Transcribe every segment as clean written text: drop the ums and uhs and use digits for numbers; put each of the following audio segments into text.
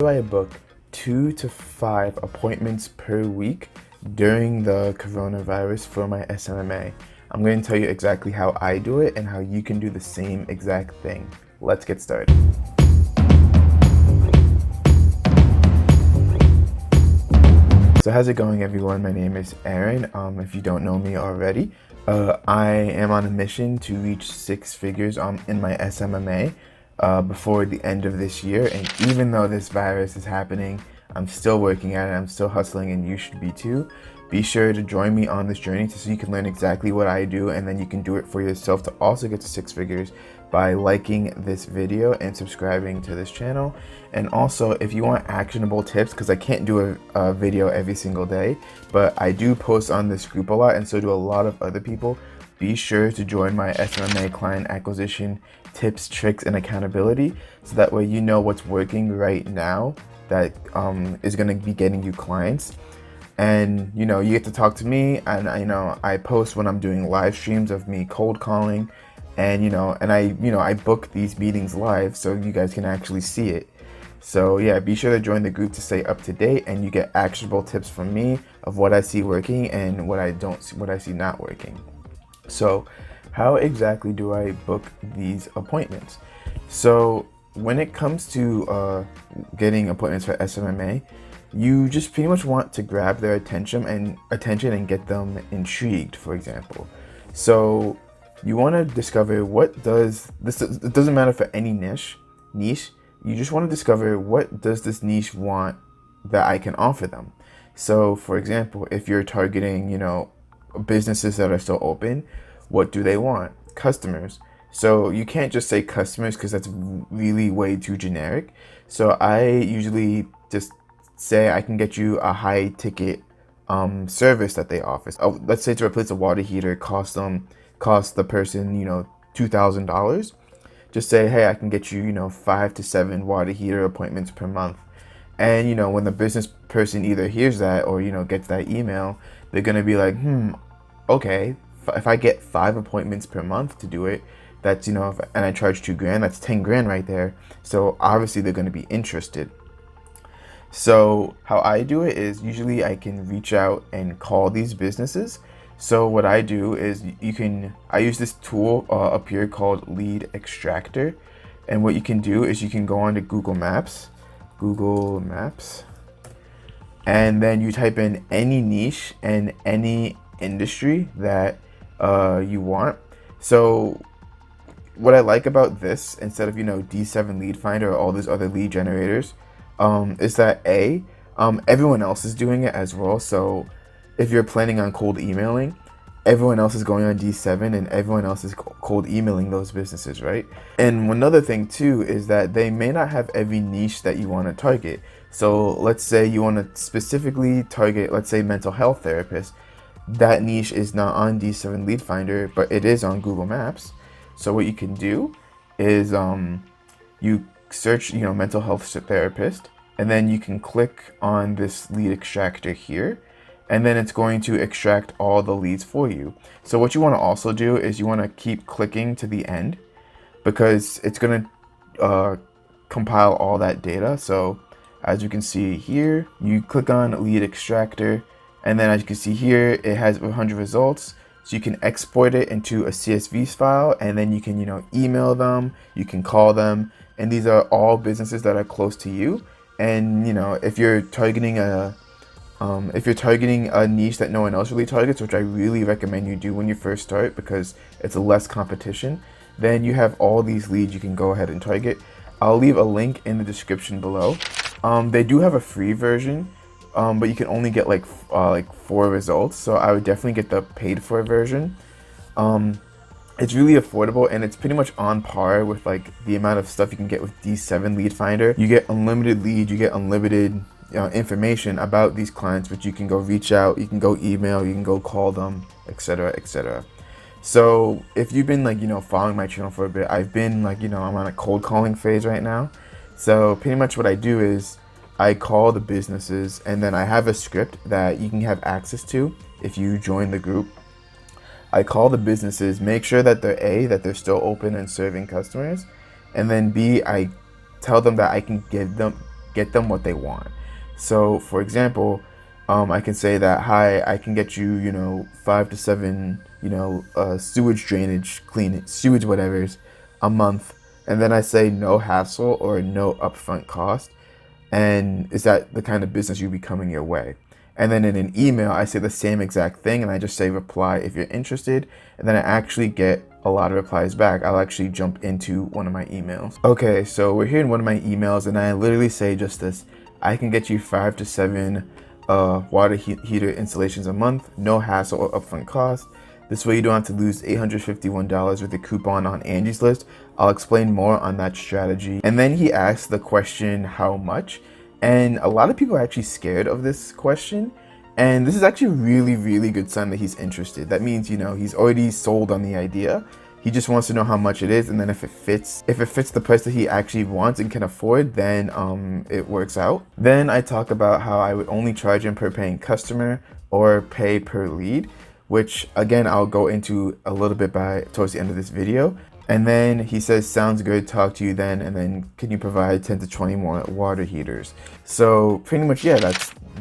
I book 2 to 5 appointments per week during the coronavirus for my SMMA? I'm going to tell you exactly how I do it and how you can do the same exact thing. Let's get started. So how's it going, everyone? My name is Aaron. If you don't know me already, I am on a mission to reach 6 figures in my SMMA before the end of this year. And even though this virus is happening, I'm still working at it. I'm still hustling, and you should be too. Be sure to join me on this journey so you can learn exactly what I do, and then you can do it for yourself to also get to 6 figures by liking this video and subscribing to this channel. And also, if you want actionable tips, because I can't do a video every single day, but I do post on this group a lot, and so do a lot of other people, be sure to join my SMMA client acquisition tips, tricks, and accountability, so that way you know what's working right now that is going to be getting you clients. And you get to talk to me, and I post when I'm doing live streams of me cold calling, and I book these meetings live so you guys can actually see it. So yeah, be sure to join the group to stay up to date, and you get actionable tips from me of what I see working and what I see not working. So how exactly do I book these appointments? So when it comes to getting appointments for SMMA, you just pretty much want to grab their attention and get them intrigued, for example. So you want to discover what does this. It doesn't matter for any niche. You just want to discover what does this niche want that I can offer them. So for example, if you're targeting businesses that are still open, what do they want? Customers. So you can't just say customers because that's really way too generic. So I usually just say I can get you a high ticket service that they offer. Let's say to replace a water heater cost the person $2,000. Just say, hey, I can get you 5 to 7 water heater appointments per month. And when the business person either hears that or gets that email, they're gonna be like, okay, if I get 5 appointments per month to do it, that's and I charge $2,000, that's 10 grand right there. So obviously they're gonna be interested. So how I do it is usually I can reach out and call these businesses. So what I do is I use this tool up here called Lead Extractor. And what you can do is you can go onto Google Maps, and then you type in any niche and any industry that you want. So what I like about this, instead of D7 Lead Finder or all these other lead generators, is that everyone else is doing it as well. So if you're planning on cold emailing, everyone else is going on D7 and everyone else is cold emailing those businesses, right? And another thing too is that they may not have every niche that you want to target. So let's say you want to specifically target, let's say, mental health therapists. That niche is not on D7 Lead Finder, but it is on Google Maps. So what you can do is you search mental health therapist, and then you can click on this lead extractor here, and then it's going to extract all the leads for you. So what you want to also do is you want to keep clicking to the end, because it's going to compile all that data. So as you can see here, you click on lead extractor, and then as you can see here, it has 100 results. So you can export it into a CSV file, and then you can email them, you can call them, and these are all businesses that are close to you. And if you're targeting a niche that no one else really targets, which I really recommend you do when you first start because it's less competition, then you have all these leads you can go ahead and target. I'll leave a link in the description below. They do have a free version, but you can only get like 4 results. So I would definitely get the paid for version. It's really affordable, and it's pretty much on par with like the amount of stuff you can get with D7 Lead Finder. You get unlimited leads, you get unlimited information about these clients, which you can go reach out, you can go email, you can go call them, etc., etc. So if you've been following my channel for a bit, I've been I'm on a cold calling phase right now. So pretty much what I do is I call the businesses, and then I have a script that you can have access to if you join the group. I call the businesses, make sure that they're still open and serving customers, and then B, I tell them that I can get get them what they want. So for example, I can say that, hi, I can get you, 5 to 7, sewage drainage, clean sewage whatevers a month. And then I say no hassle or no upfront cost. And is that the kind of business you'll be coming your way? And then in an email, I say the same exact thing, and I just say reply if you're interested. And then I actually get a lot of replies back. I'll actually jump into one of my emails. Okay, so we're here in one of my emails, and I literally say just this: I can get you 5 to 7 water heater installations a month, no hassle or upfront cost. This way you don't have to lose $851 with a coupon on Angies List. I'll explain more on that strategy. And then he asks the question, how much? And a lot of people are actually scared of this question. And this is actually a really, really good sign that he's interested. That means, he's already sold on the idea. He just wants to know how much it is, and then if it fits the price that he actually wants and can afford, then it works out. Then I talk about how I would only charge him per paying customer or pay per lead, which again I'll go into a little bit towards the end of this video. And then he says, sounds good, talk to you then, and then can you provide 10 to 20 more water heaters? So pretty much, yeah,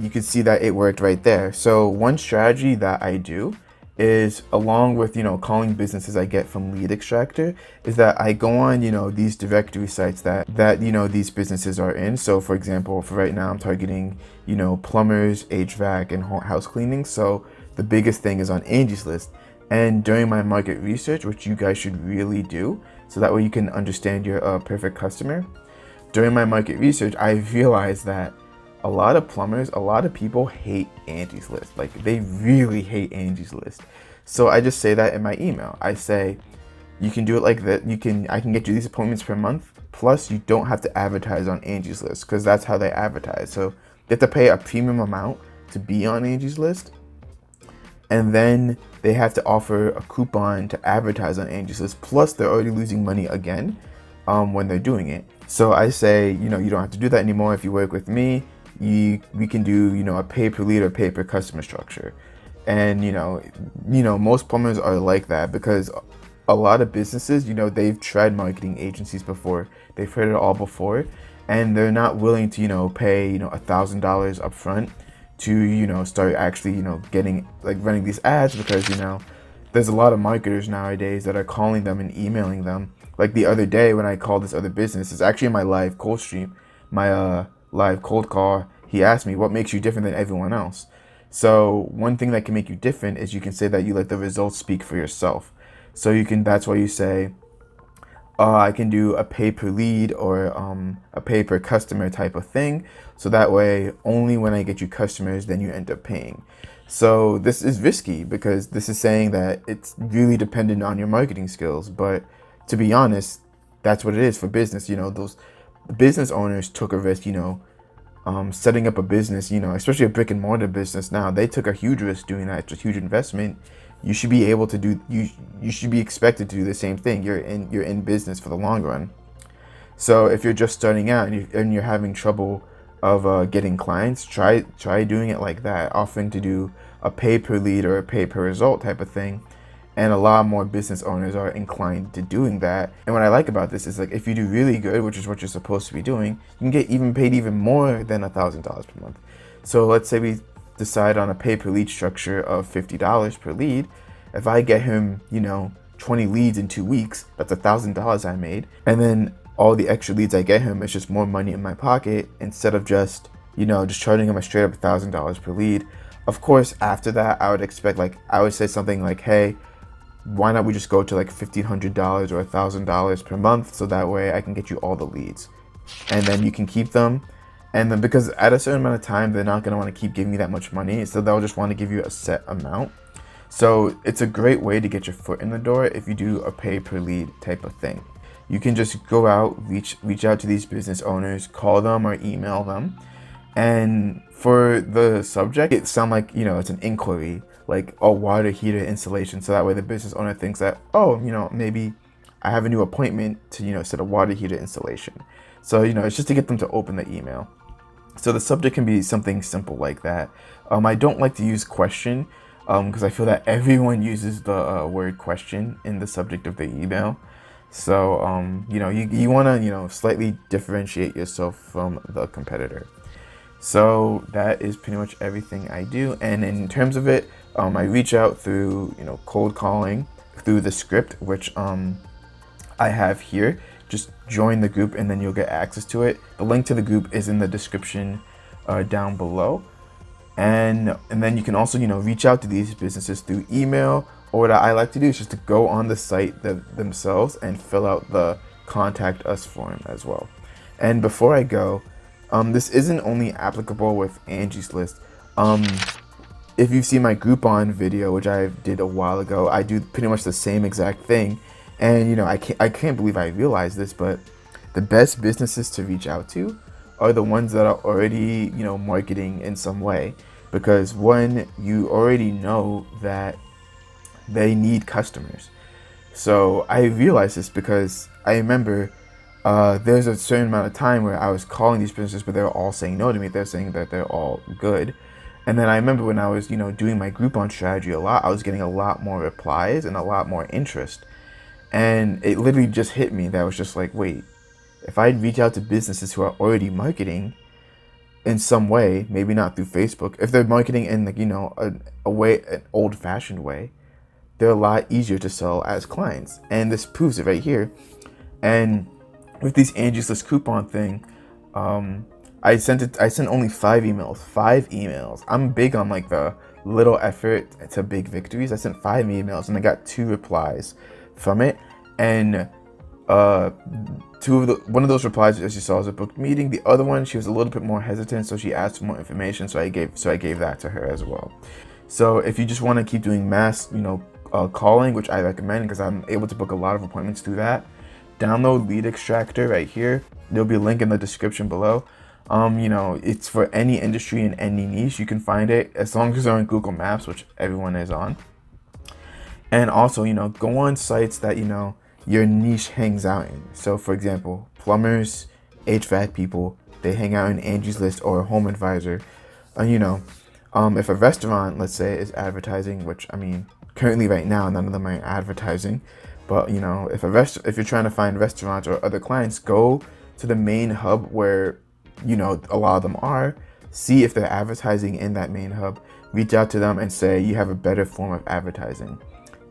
you can see that it worked right there. So one strategy that I do is, along with, calling businesses I get from Lead Extractor, is that I go on, these directory sites that these businesses are in. So for example, for right now, I'm targeting, plumbers, HVAC, and house cleaning. So the biggest thing is on Angies List. And during my market research, which you guys should really do, so that way you can understand your perfect customer. During my market research, I realized that a lot of plumbers, a lot of people hate Angies List. Like, they really hate Angies List. So I just say that in my email. I say, you can do it like that. I can get you these appointments per month. Plus, you don't have to advertise on Angies List, because that's how they advertise. So you have to pay a premium amount to be on Angies List. And then they have to offer a coupon to advertise on Angies List. Plus, they're already losing money again when they're doing it. So I say, you don't have to do that anymore. If you work with me, we can do, a pay per lead or pay per customer structure. And, most plumbers are like that, because a lot of businesses, they've tried marketing agencies before. They've heard it all before, and they're not willing to, pay, $1,000 up front to, start actually, getting, running these ads, because, there's a lot of marketers nowadays that are calling them and emailing them. Like the other day when I called this other business, it's actually in my live cold stream, my live cold call, he asked me, what makes you different than everyone else? So one thing that can make you different is you can say that you let the results speak for yourself. So that's why you say, I can do a pay per lead or a pay per customer type of thing. So that way, only when I get you customers, then you end up paying. So this is risky, because this is saying that it's really dependent on your marketing skills. But to be honest, that's what it is for business. Those business owners took a risk, setting up a business, especially a brick and mortar business now. They took a huge risk doing that. It's a huge investment. You should be able to do, you should be expected to do the same thing. You're in business for the long run. So if you're just starting out and you're having trouble of getting clients, try doing it like that, offering to do a pay per lead or a pay per result type of thing. And a lot more business owners are inclined to doing that. And what I like about this is, if you do really good, which is what you're supposed to be doing, you can get paid even more than $1,000 per month. So let's say we decide on a pay per lead structure of $50 per lead. If I get him, 20 leads in 2 weeks, that's $1,000 I made. And then all the extra leads I get him, it's just more money in my pocket, instead of just charging him a straight up $1,000 per lead. Of course, after that, I would expect, I would say something like, hey, why not we just go to $1,500 or $1,000 per month, so that way I can get you all the leads, and then you can keep them. And then, because at a certain amount of time, they're not going to want to keep giving you that much money, so they'll just want to give you a set amount. So it's a great way to get your foot in the door if you do a pay per lead type of thing. You can just go out, reach out to these business owners, call them or email them. And for the subject, it sounds like, it's an inquiry, like a water heater installation. So that way the business owner thinks that, oh, maybe I have a new appointment to, set a water heater installation. So, it's just to get them to open the email. So the subject can be something simple like that. I don't like to use question, because I feel that everyone uses the word question in the subject of the email. So, you want to, slightly differentiate yourself from the competitor. So that is pretty much everything I do. And in terms of it, I reach out through, cold calling through the script, which I have here. Just join the group and then you'll get access to it. The link to the group is in the description down below. And then you can also, reach out to these businesses through email. Or what I like to do is just to go on the site themselves and fill out the contact us form as well. And before I go, this isn't only applicable with Angie's List. If you've seen my Groupon video, which I did a while ago, I do pretty much the same exact thing. And I can't believe I realized this, but the best businesses to reach out to are the ones that are already, marketing in some way. Because one, you already know that they need customers. So I realized this because I remember there's a certain amount of time where I was calling these businesses, but they were all saying no to me. They're saying that they're all good. And then I remember when I was, doing my Groupon strategy a lot, I was getting a lot more replies and a lot more interest. And it literally just hit me that I was just like, wait, if I reach out to businesses who are already marketing in some way, maybe not through Facebook, if they're marketing in like, a way, an old-fashioned way, they're a lot easier to sell as clients. And this proves it right here. And with these Angies List coupon thing, I sent only 5 emails. I'm big on like the little effort to big victories. I sent 5 emails and I got 2 replies from it. And one of those replies, as you saw, was a booked meeting. The other one, she was a little bit more hesitant, so she asked for more information. So I gave that to her as well. So if you just want to keep doing mass, calling, which I recommend because I'm able to book a lot of appointments through that, download Lead Extractor right here. There'll be a link in the description below. It's for any industry and any niche. You can find it as long as you're on Google Maps, which everyone is on. And also, go on sites that, your niche hangs out in. So for example, plumbers, HVAC people, they hang out in Angie's List or Home Advisor. If a restaurant, let's say, is advertising, which I mean, currently right now, none of them are advertising. But if you're trying to find restaurants or other clients, go to the main hub where, a lot of them are. See if they're advertising in that main hub. Reach out to them and say you have a better form of advertising.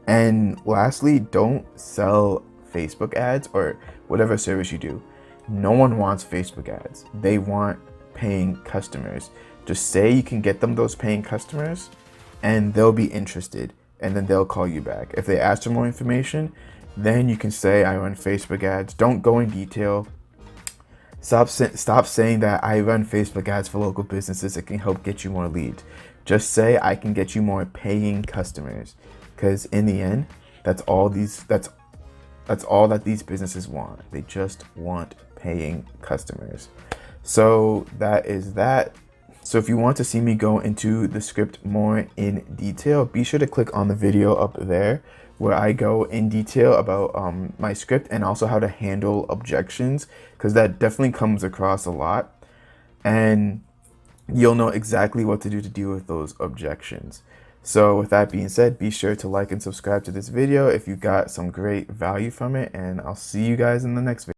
And lastly, don't sell Facebook ads or whatever service you do. No one wants Facebook ads. They want paying customers. Just say you can get them those paying customers and they'll be interested and then they'll call you back. If they ask for more information, then you can say I run Facebook ads. Don't go in detail. Stop saying that I run Facebook ads for local businesses that can help get you more leads. Just say I can get you more paying customers. Because in the end, that's all that these businesses want. They just want paying customers. So that is that. So if you want to see me go into the script more in detail, be sure to click on the video up there where I go in detail about my script and also how to handle objections, because that definitely comes across a lot. And you'll know exactly what to do to deal with those objections. So with that being said, be sure to like and subscribe to this video if you got some great value from it, and I'll see you guys in the next video.